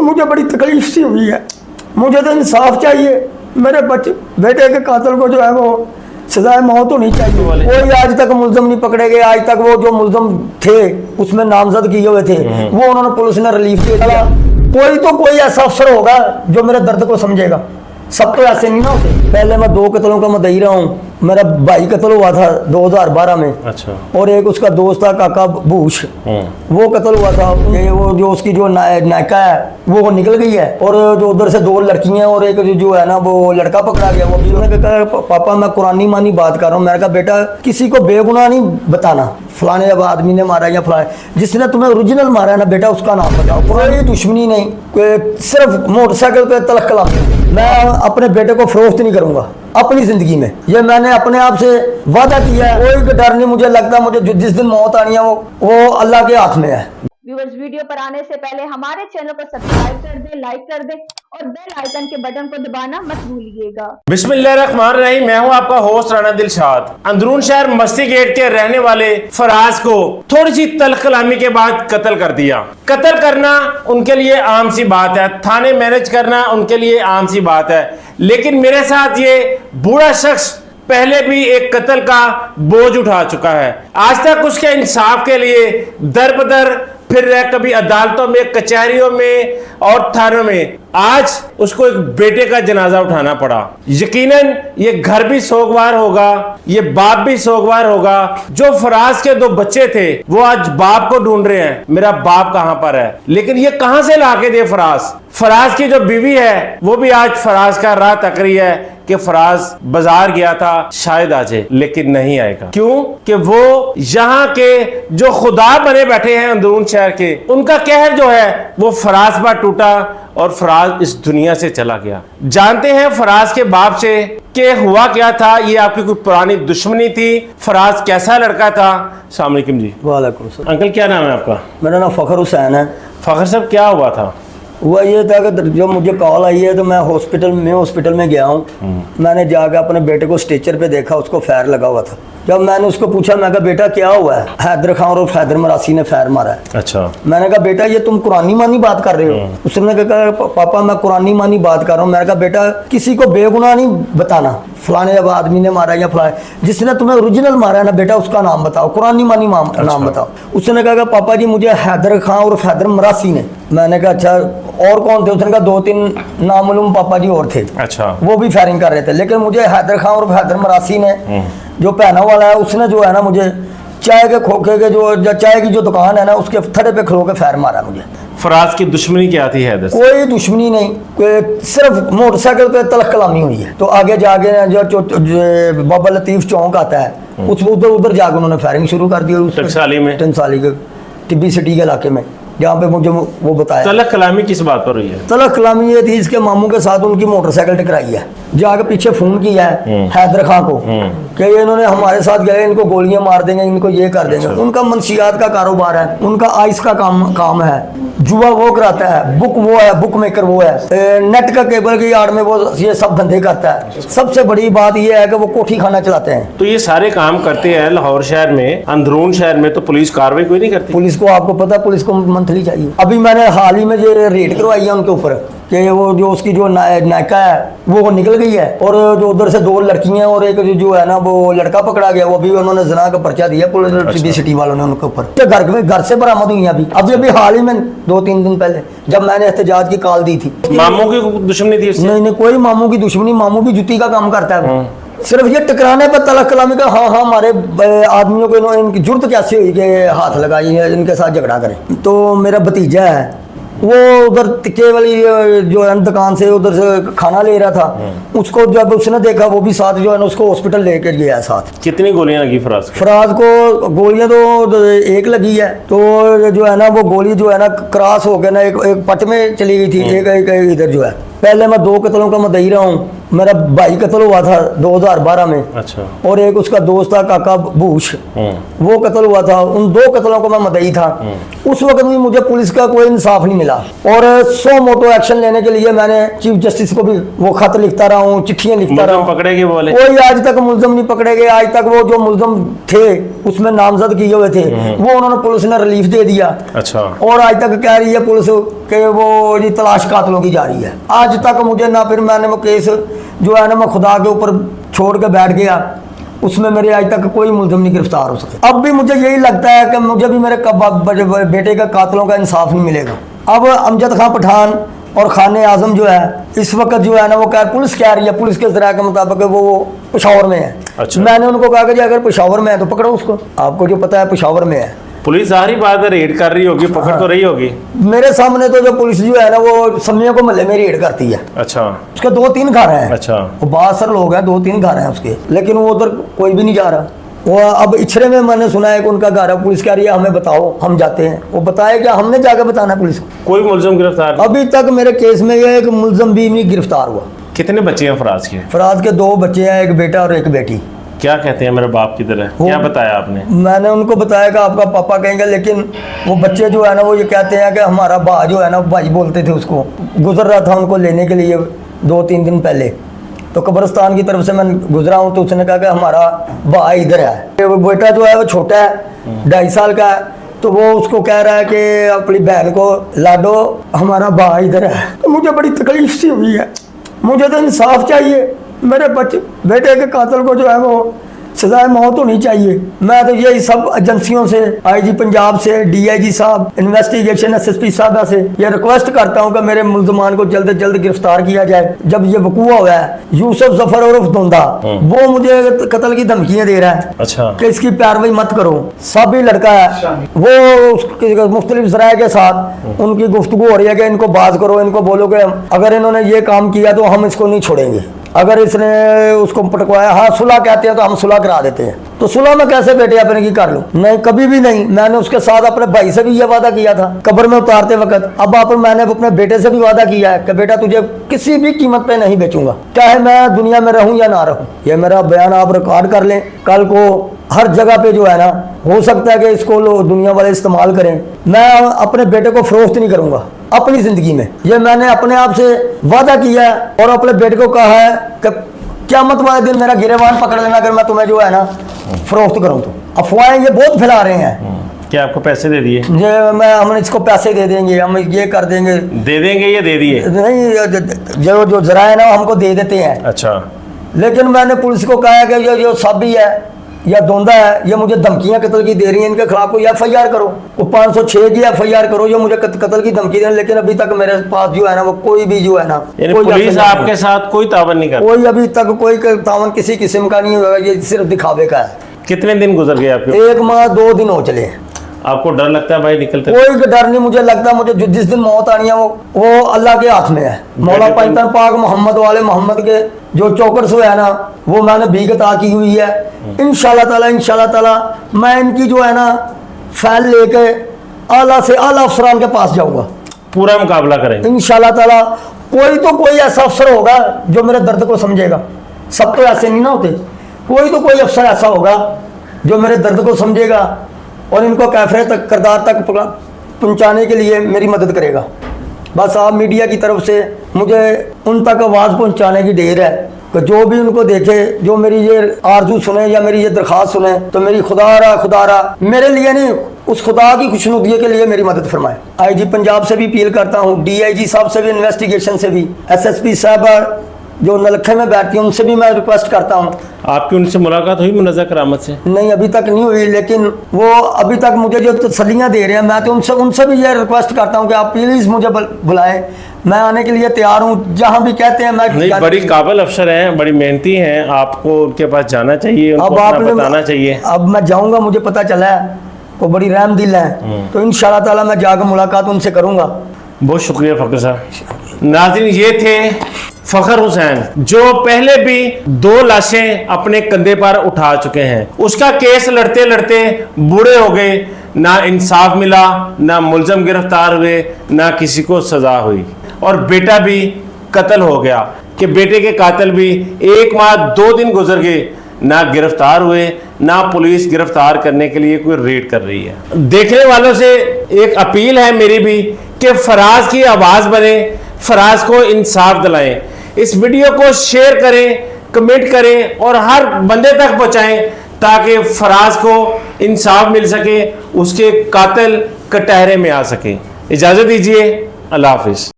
तो मुझे बड़ी तकलीफ सी हुई है। मुझे तो इंसाफ चाहिए, मेरे बेटे के कातिल को जो है वो सजाए मौत होनी चाहिए। कोई आज तक मुलजम नहीं पकड़े गए, आज तक वो जो मुलजम थे उसमें नामजद किए हुए थे वो उन्होंने पुलिस ने रिलीफ दे दिया। कोई ऐसा अफसर होगा जो मेरे दर्द को समझेगा। सब तो ऐसे नहीं ना होते। पहले मैं 2 कत्लों का मदई रहा हूँ। मेरा भाई कत्ल हुआ था 2012 में। अच्छा। और एक उसका दोस्त था काका भूष, वो कत्ल हुआ था। ये वो जो उसकी जो नायका है वो निकल गई है, और जो उधर से 2 लड़कियां और एक जो है ना वो लड़का पकड़ा गया। वो भी उन्होंने कहा पापा मैं कुरानी मानी बात कर रहा हूँ। मैंने कहा बेटा किसी को बेगुनाह नहीं बताना, फलाने जब आदमी ने मारा या फलाने जिसने तुम्हें ओरिजिनल मारा है ना बेटा उसका नाम बताओ। कोई दुश्मनी नहीं, सिर्फ मोटरसाइकिल पे तलख कलामी। मैं अपने बेटे को फरोख्त नहीं करूंगा अपनी जिंदगी में, ये मैंने अपने आप से वादा किया है। कोई डर नहीं मुझे लगता, मुझे जिस दिन मौत आनी है वो अल्लाह के हाथ में है। व्यूअर्स, वीडियो पर आने से पहले हमारे चैनल को सब्सक्राइब कर दें, लाइक कर दें और बेल आइकन के बटन को दबाना मत भूलिएगा। बिस्मिल्लाहिर्रहमानिर्रहीम। मैं हूं आपका होस्ट राना दिलशाद। अंदरून शहर मस्ती गेट के रहने वाले फराज को थोड़ी सी तल्ख कलामी के बाद कत्ल कर दिया। कत्ल करना उनके लिए आम सी बात है, थाने मैनेज करना उनके लिए आम सी बात है, लेकिन मेरे साथ ये बूढ़ा शख्स पहले भी एक कत्ल का बोझ उठा चुका है। आज तक उसके इंसाफ के लिए दर बदर फिर रहा, कभी अदालतों में, कचहरियों में और थानों में। आज उसको एक बेटे का जनाजा उठाना पड़ा। यकीनन ये घर भी सोगवार होगा, ये बाप भी सोगवार होगा। जो फराज के 2 बच्चे थे वो आज बाप को ढूंढ रहे हैं, मेरा बाप कहां पर है। लेकिन ये कहां से लाके दे फराज की जो बीवी है वो भी आज फराज का राह तक रही है कि फराज बाजार गया था, शायद आ जाए, लेकिन नहीं आएगा। क्यों? कि वो यहाँ के जो खुदा बने बैठे हैं अंदरून शहर के, उनका कहर जो है वो फराज पर टूटा और फराज इस दुनिया से चला गया। जानते हैं फराज के बाप से कि हुआ क्या था, ये आपकी कोई पुरानी दुश्मनी थी, फराज कैसा लड़का था। अस्सलाम वालेकुम जी। वालेकुम सलाम। अंकल क्या नाम है आपका? मेरा नाम फखर हुसैन है। फखर साहब क्या हुआ था? हुआ ये था कि जब मुझे कॉल आई है तो मैं हॉस्पिटल में गया हूँ। मैंने जाकर अपने बेटे को स्ट्रेचर पे देखा, उसको फायर लगा हुआ था। जब मैंने उसको पूछा, मैं कहा बेटा क्या हुआ है? हैदर खान और हैदर मरासी ने फायर मारा है। अच्छा। मैंने कहा बेटा ये तुम कुरानी मानी बात कर रहे हो? उसने कहा पापा मैं कुरानी मानी बात कर रहा हूँ। मैंने कहा बेटा किसी को बेगुनाह नहीं बताना, फलाने जब आदमी ने मारा या फलाने जिसने तुम्हें ओरिजिनल मारा है ना बेटा उसका नाम बताओ, कुरानी मानी नाम बताओ। उसने कहा पापा जी मुझे हैदर खान और हैदर मरासी ने। मैंने कहा अच्छा और कौन थे? उसने कहा 2-3 नामालूम पापा जी और थे। अच्छा। वो भी फायरिंग कर रहे थे, लेकिन मुझे हैदर खान और हैदर मरासी ने जो पहना वाला है उसने जो है ना मुझे चाय के खोखे के जो चाय की जो दुकान है ना उसके थड़े पे खलो के फायर मारा मुझे। फराज की दुश्मनी क्या थी हैदर से? कोई दुश्मनी नहीं, कोई सिर्फ मोटरसाइकिल पे तलख कलामी हुई है। तो आगे जाके जो बाबा लतीफ चौक आता है उस उधर जाकर उन्होंने फायरिंग शुरू कर दी। टंसाली के टिब्बी सिटी के इलाके में जहाँ पे मुझे वो बताया। तलख कलामी किस बात पर हुई है? तलख कलामी ये थी इसके मामू के साथ उनकी मोटरसाइकिल टकराई है। जाके पीछे फोन किया है हैदर खान को कि ये इन्होंने हमारे साथ गए, इनको गोलियां मार देंगे, इनको ये कर देंगे। उनका मंशियात का कारोबार है, उनका आइस का काम है, जुआ वो कराता है, बुक वो है, बुक मेकर वो है, नेट का केबल की आड़ में वो ये सब धंधे करता है। सबसे बड़ी बात ये है कि वो कोठी खाना चलाते हैं। तो ये सारे काम करते हैं लाहौर शहर में, अंदरून शहर में, तो पुलिस कार्रवाई कोई नहीं करती? पुलिस को आपको पता है पुलिस को मंथली चाहिए। अभी मैंने हाल ही में जो रेड करवाई है उनके ऊपर कि वो जो उसकी जो नायका है वो निकल गई है, और जो उधर से 2 लड़कियां और एक जो है ना वो लड़का पकड़ा गया। वो भी उन्होंने जना का पर्चा दिया पुलिस सिटी वालों ने उनके ऊपर। घर से बरामद हुई अभी हाल ही में 2-3 दिन पहले जब मैंने एहतजाज की कॉल दी थी। मामू की दुश्मनी थी? नहीं कोई मामू की दुश्मनी, मामू भी जुती का काम करता है। सिर्फ ये टकराने पर तलख कलामी का हाँ हमारे आदमियों को इनकी जुर्त कैसे हुई कि हाथ लगाई है, इनके साथ झगड़ा करें। तो मेरा भतीजा है वो उधर टिक्के वाली जो है दुकान से उधर से खाना ले रहा था, उसको जब उसने देखा वो भी साथ जो है ना उसको हॉस्पिटल लेकर गया साथ। कितनी गोलियां लगी फराज को? गोलियां तो 1 लगी है। तो जो है ना वो गोली जो है ना क्रॉस हो गया ना, एक पट में चली गई थी, एक इधर जो है। पहले मैं 2 कत्लों का मदई रहा हूँ। मेरा भाई कत्ल हुआ था 2012 में, अच्छा। और एक उसका दोस्त था काका भूष, वो कत्ल हुआ था। उन 2 कत्लों को मैं मदई था। उस वक्त भी मुझे पुलिस का कोई इंसाफ नहीं मिला, और 100 मोटो एक्शन लेने के लिए मैंने चीफ जस्टिस को भी वो खत लिखता रहा हूँ, चिट्ठियां लिखता रहा हूँ। पकड़े गए बोले? कोई आज तक मुलजम नहीं पकड़े गए। आज तक वो जो मुलजम थे उसमें नामजद किए हुए थे, वो उन्होंने पुलिस ने रिलीफ दे दिया। अच्छा। और आज तक कह रही है पुलिस के वो ये तलाश कातलों की जा रही है। आज तक मुझे ना, फिर मैंने वो केस जो है ना मैं खुदा के ऊपर छोड़ के बैठ गया, उसमें मेरे आज तक कोई मुलजिम नहीं गिरफ्तार हो सके। अब भी मुझे यही लगता है कि मुझे भी मेरे बेटे के कातलों का इंसाफ नहीं मिलेगा। अब अमजद खान पठान और खाने आजम जो है इस वक्त जो है ना वो पुलिस कह रही है, पुलिस के जरा के मुताबिक वो पेशावर में है। अच्छा। मैंने उनको कहा कि अगर पेशावर में है तो पकड़ो उसको, आपको जो पता है पेशावर में है। पुलिस जाहिर बात है रेड कर रही होगी, पकड़ तो रही होगी। मेरे सामने तो जो पुलिस जो है ना वो समियों को महल्ले में रेड करती है। अच्छा। उसके 2-3 घर हैं। अच्छा। वो बासर लोग हैं, 2-3 घर हैं उसके, लेकिन वो उधर कोई भी नहीं जा रहा। वो अब इछरे में मैंने सुना है कि उनका घर है, पुलिस कह रही है हमें बताओ, हम जाते हैं। वो बताए क्या, हमने जाकर बताना पुलिस को? कोई मुलजिम गिरफ्तार नहीं? अभी तक मेरे केस में ये एक मुलजिम भी नहीं गिरफ्तार हुआ। कितने बच्चे हैं फराज के? फराज के 2 बच्चे हैं, एक बेटा और एक बेटी। क्या कहते हैं मेरे बाप की तरह? क्या बताया आपने? मैंने उनको बताया कि आपका पापा कहेंगे, लेकिन वो बच्चे जो है ना वो ये कहते हैं कि हमारा भाई जो है ना, भाई बोलते थे उसको, गुजर रहा था उनको लेने के लिए 2-3 दिन पहले, तो कब्रिस्तान की तरफ से मैं गुजरा हूँ, तो उसने कहा कि हमारा भाई इधर है। वो बेटा जो है वो छोटा है, 2.5 साल का है, तो वो उसको कह रहा है कि अपनी बहन को लाडो हमारा भाई इधर है। तो मुझे बड़ी तकलीफ सी हुई है, मुझे तो इंसाफ चाहिए। मेरे बेटे के कातिल को जो है वो सजाए मौत होनी चाहिए। मैं तो यही सब एजेंसियों से, आईजी पंजाब से, डीआईजी साहब, इन्वेस्टिगेशन एसएसपी साहब से ये रिक्वेस्ट करता हूं कि मेरे मुलजमान को जल्द से जल्द गिरफ्तार किया जाए। जब ये वकूआ हुआ है, यूसुफ जफर और धुंधा वो मुझे कत्ल की धमकियां दे रहा है। अच्छा। कि इसकी पैरवी मत करो। सब ही लड़का है, वो मुख्तलिफ जराये के साथ उनकी गुफ्तगू हो रही है कि इनको बात करो, इनको बोलो कि अगर इन्होंने ये काम किया तो हम इसको नहीं छोड़ेंगे। अगर इसने उसको पटकवाया, हाँ सुलह कहते हैं तो हम सुलह करा देते हैं। तो सुलह में कैसे बेटे अपने की कर लूं? नहीं, कभी भी नहीं। मैंने उसके साथ अपने भाई से भी ये वादा किया था कब्र में उतारते वक्त। अब मैंने अपने बेटे से भी वादा किया है कि बेटा तुझे किसी भी कीमत पे नहीं बेचूंगा, चाहे मैं दुनिया में रहूं या ना रहूं। ये मेरा बयान आप रिकॉर्ड कर लें, कल को हर जगह पे जो है ना, हो सकता है कि इसको लोग दुनिया वाले इस्तेमाल करें। मैं अपने बेटे को फरोख्त नहीं करूंगा अपनी जिंदगी में, ये मैंने अपने आप से वादा किया है और अपने बेटे को कहा है कि क़यामत वाले दिन मेरा गिरेबान पकड़ लेना अगर मैं तुम्हें जो है ना फरोख्त करूं तो। अफवाहें ये बहुत फैला रहे हैं। क्या आपको पैसे दे दिए? हम इसको पैसे दे देंगे, हम ये कर देंगे। दे देंगे या दे दिए? नहीं, जो जरा है ना हमको दे देते हैं। अच्छा। लेकिन मैंने पुलिस को कहा है कि जो साबी है या दोंदा है, ये मुझे धमकियां कत्ल की दे रही हैं, इनके खिलाफ कोई FIR करो, वो 506 की FIR करो, जो मुझे कत्ल की धमकी दे रहे हैं। लेकिन अभी तक मेरे पास जो है ना वो कोई भी जो है ना, कोई पुलिस आपके साथ कोई तावन नहीं कर, कोई अभी तक कोई तावन किसी किस्म का नहीं हुआ। ये सिर्फ दिखावे का है। कितने दिन गुजर गए आपके? 1 माह 2 दिन हो चले। आपको डर लगता है भाई निकलते? कोई डर नहीं मुझे लगता। मुझे जिस दिन मौत आनी है वो अल्लाह के हाथ में है। मौला पैंतन पाक मोहम्मद वाले मोहम्मद के जो चौकर से है ना, वो मैंने भीख अता की हुई है। इंशाल्लाह ताला मैं इनकी जो है ना फाइल लेके आला से आला अफसरान के पास जाऊंगा, पूरा मुकाबला करेंगे इंशाल्लाह ताला। कोई ऐसा अफसर होगा जो मेरे दर्द को समझेगा। सब तो ऐसे नहीं ना होते, कोई अफसर ऐसा होगा जो मेरे दर्द को समझेगा और इनको कैफरे तक किरदार तक पहुंचाने के लिए मेरी मदद करेगा। बस आप मीडिया की तरफ से मुझे उन तक आवाज़ पहुंचाने की ढेर है कि जो भी उनको देखे, जो मेरी ये आरजू सुने या मेरी ये दरख्वास्त सुने, तो मेरी खुदारा मेरे लिए नहीं, उस खुदा की खुशनुदी के लिए मेरी मदद फरमाए। IG पंजाब से भी अपील करता हूँ, DIG साहब से भी, इन्वेस्टिगेशन से भी, SSP साहब जो नलखे में बैठती हैं उनसे भी मैं रिक्वेस्ट करता हूँ। आपकी उनसे मुलाकात हुई मुनज़्ज़र करामत से? नहीं, अभी तक नहीं हुई, लेकिन वो अभी तक मुझे जो तसल्लियाँ दे रहे हैं, मैं तो उनसे भी ये रिक्वेस्ट करता हूँ कि आप प्लीज़ मुझे बुलाएं। मैं आने के लिए तैयार हूँ, जहाँ भी कहते हैं मैं। नहीं, बड़ी काबिल अफसर हैं, बड़ी मेहनती हैं, आपको उनके पास जाना चाहिए, उनको अपना बताना चाहिए। अब मैं जाऊँगा, मुझे पता चला है वो बड़ी रहम दिल है, तो इंशाल्लाह ताला मैं जाकर मुलाकात उनसे करूँगा। बहुत शुक्रिया फ़खर साहब। नाज़रीन, ये थे फ़खर हुसैन, जो पहले भी 2 लाशें अपने कंधे पर उठा चुके हैं। उसका केस लड़ते लड़ते बूढ़े हो गए, ना इंसाफ मिला, ना मुलजम गिरफ्तार हुए, ना किसी को सजा हुई, और बेटा भी कत्ल हो गया। कि बेटे के कातिल भी 1 माह 2 दिन गुजर गए, ना गिरफ्तार हुए, ना पुलिस गिरफ्तार करने के लिए कोई रेड कर रही है। देखने वालों से एक अपील है मेरी भी कि फराज की आवाज बने, फराज को इंसाफ दिलाएं। इस वीडियो को शेयर करें, कमेंट करें और हर बंदे तक पहुंचाएं ताकि फराज को इंसाफ मिल सके, उसके कातिल कटहरे में आ सके। इजाजत दीजिए, अल्लाह हाफिज।